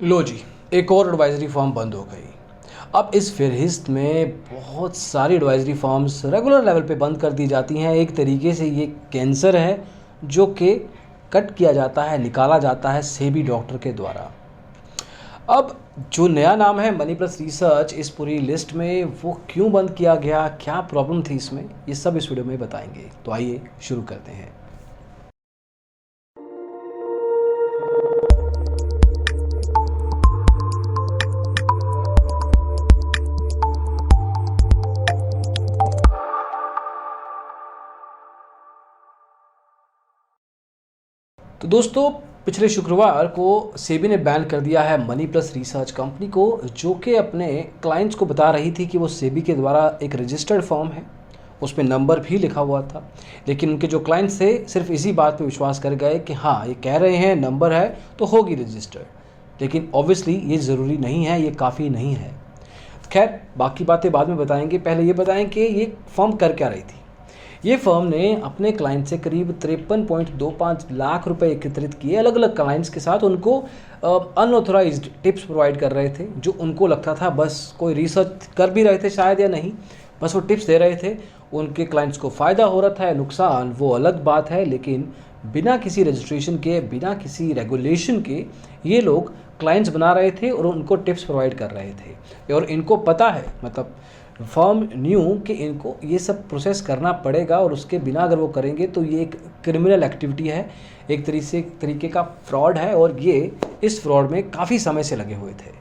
लो जी, एक और advisory firm बंद हो गई। अब इस फहरिस्त में बहुत सारी एडवाइजरी फर्म्स रेगुलर लेवल पे बंद कर दी जाती हैं। एक तरीके से ये कैंसर है जो कि कट किया जाता है, निकाला जाता है सेबी डॉक्टर के द्वारा। अब जो नया नाम है मनी प्लस रिसर्च इस पूरी लिस्ट में, वो क्यों बंद किया गया, क्या प्रॉब्लम थी इसमें, ये सब इस वीडियो में बताएंगे। तो आइए शुरू करते हैं। तो दोस्तों, पिछले शुक्रवार को सेबी ने बैन कर दिया है मनी प्लस रिसर्च कंपनी को, जो कि अपने क्लाइंट्स को बता रही थी कि वो सेबी के द्वारा एक रजिस्टर्ड फर्म है। उसमें नंबर भी लिखा हुआ था, लेकिन उनके जो क्लाइंट्स थे सिर्फ इसी बात पे विश्वास कर गए कि हाँ, ये कह रहे हैं नंबर है तो होगी रजिस्टर्ड। लेकिन ऑब्वियसली ये ज़रूरी नहीं है, ये काफ़ी नहीं है। खैर, बाकी बातें बाद में बताएंगे। पहले ये बताएं कि ये फर्म कर क्या रही थी। ये फर्म ने अपने क्लाइंट से करीब 53.25 लाख रुपए एकत्रित किए। अलग अलग क्लाइंट्स के साथ उनको अनऑथोराइज्ड टिप्स प्रोवाइड कर रहे थे, जो उनको लगता था बस कोई रिसर्च कर भी रहे थे शायद या नहीं, बस वो टिप्स दे रहे थे। उनके क्लाइंट्स को फ़ायदा हो रहा था या नुकसान, वो अलग बात है। लेकिन बिना किसी रजिस्ट्रेशन के, बिना किसी रेगुलेशन के ये लोग क्लाइंट्स बना रहे थे और उनको टिप्स प्रोवाइड कर रहे थे। और इनको पता है, मतलब फर्म न्यू कि इनको ये सब प्रोसेस करना पड़ेगा, और उसके बिना अगर वो करेंगे तो ये एक क्रिमिनल एक्टिविटी है, एक तरीके का फ्रॉड है। और ये इस फ्रॉड में काफ़ी समय से लगे हुए थे।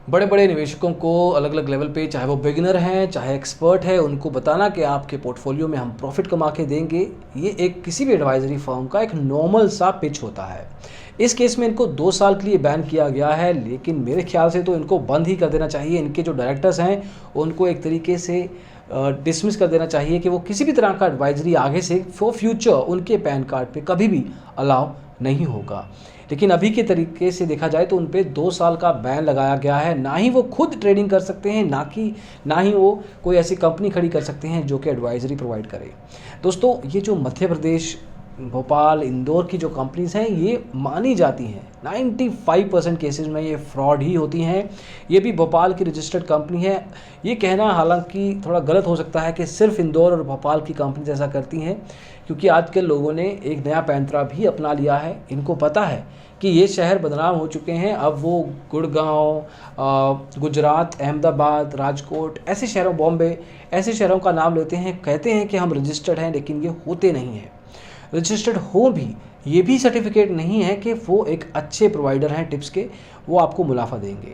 बड़े बड़े निवेशकों को अलग अलग लेवल पे, चाहे वो बिगिनर हैं चाहे एक्सपर्ट है, उनको बताना कि आपके पोर्टफोलियो में हम प्रॉफिट कमा के देंगे, ये एक किसी भी एडवाइजरी फर्म का एक नॉर्मल सा पिच होता है। इस केस में इनको 2 साल के लिए बैन किया गया है, लेकिन मेरे ख्याल से तो इनको बंद ही कर देना चाहिए। इनके जो डायरेक्टर्स हैं उनको एक तरीके से डिसमिस कर देना चाहिए कि वो किसी भी तरह का एडवाइजरी आगे से फॉर फ्यूचर उनके पैन कार्ड पे कभी भी अलाउ नहीं होगा। लेकिन अभी के तरीके से देखा जाए तो उन पे 2 साल का बैन लगाया गया है। ना ही वो खुद ट्रेडिंग कर सकते हैं, ना ही वो कोई ऐसी कंपनी खड़ी कर सकते हैं जो कि एडवाइजरी प्रोवाइड करे। दोस्तों, ये जो मध्य प्रदेश, भोपाल, इंदौर की जो कंपनीज़ हैं, ये मानी जाती हैं 95% केसेस में ये फ्रॉड ही होती हैं। ये भी भोपाल की रजिस्टर्ड कंपनी है। ये कहना हालांकि थोड़ा गलत हो सकता है कि सिर्फ इंदौर और भोपाल की कंपनी ऐसा करती हैं, क्योंकि आजकल लोगों ने एक नया पैंतरा भी अपना लिया है। इनको पता है कि ये शहर बदनाम हो चुके हैं। अब वो गुड़गांव, गुजरात, अहमदाबाद, राजकोट, ऐसे शहरों, बॉम्बे, ऐसे शहरों का नाम लेते हैं, कहते हैं कि हम रजिस्टर्ड हैं, लेकिन ये होते नहीं हैं। रजिस्टर्ड हो भी, ये भी सर्टिफिकेट नहीं है कि वो एक अच्छे प्रोवाइडर हैं टिप्स के, वो आपको मुनाफा देंगे।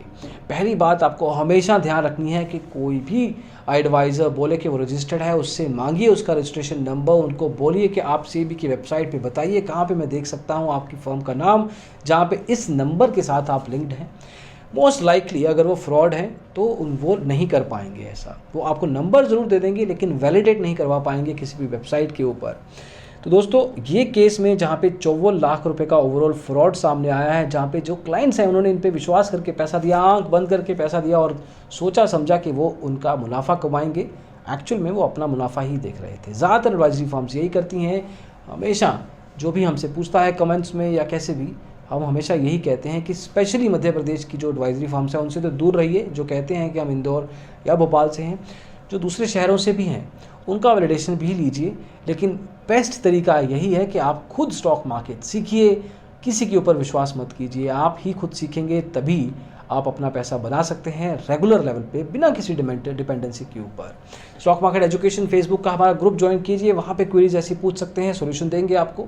पहली बात आपको हमेशा ध्यान रखनी है कि कोई भी एडवाइज़र बोले कि वो रजिस्टर्ड है, उससे मांगिए उसका रजिस्ट्रेशन नंबर। उनको बोलिए कि आप सेबी की वेबसाइट पे बताइए कहाँ पे मैं देख सकता हूँ आपकी फर्म का नाम, जहाँ पे इस नंबर के साथ आप लिंक्ड हैं। मोस्ट लाइकली अगर वो फ्रॉड हैं तो वो नहीं कर पाएंगे ऐसा। वो आपको नंबर ज़रूर दे देंगे, लेकिन वैलिडेट नहीं करवा पाएंगे किसी भी वेबसाइट के ऊपर। तो दोस्तों, ये केस में जहाँ पे 54 लाख रुपए का ओवरऑल फ्रॉड सामने आया है, जहाँ पे जो क्लाइंट्स हैं उन्होंने इन पे विश्वास करके पैसा दिया, आंख बंद करके पैसा दिया और सोचा समझा कि वो उनका मुनाफा कमाएंगे, एक्चुअल में वो अपना मुनाफा ही देख रहे थे। ज़्यादातर एडवाइजरी फर्म्स यही करती हैं। हमेशा जो भी हमसे पूछता है कमेंट्स में या कैसे भी, हम हमेशा यही कहते हैं कि स्पेशली मध्य प्रदेश की जो एडवाइजरी फर्म्स हैं उनसे तो दूर रहिए। जो कहते हैं कि हम इंदौर या भोपाल से हैं, जो दूसरे शहरों से भी हैं, उनका वैलिडेशन भी लीजिए। लेकिन बेस्ट तरीका यही है कि आप खुद स्टॉक मार्केट सीखिए, किसी के ऊपर विश्वास मत कीजिए। आप ही खुद सीखेंगे तभी आप अपना पैसा बना सकते हैं रेगुलर लेवल पे, बिना किसी डिपेंडेंसी के ऊपर। स्टॉक मार्केट एजुकेशन फेसबुक का हमारा ग्रुप ज्वाइन कीजिए, वहाँ पे क्वेरीज ऐसी पूछ सकते हैं, सॉल्यूशन देंगे आपको।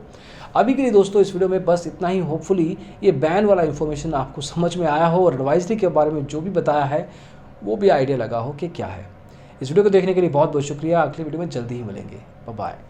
अभी के लिए दोस्तों इस वीडियो में बस इतना ही। होपफुली ये बैन वाला इन्फॉर्मेशन आपको समझ में आया हो और एडवाइजरी के बारे में जो भी बताया है वो भी आइडिया लगा हो कि क्या है। इस वीडियो को देखने के लिए बहुत बहुत शुक्रिया। अगली वीडियो में जल्दी ही मिलेंगे। Bye bye.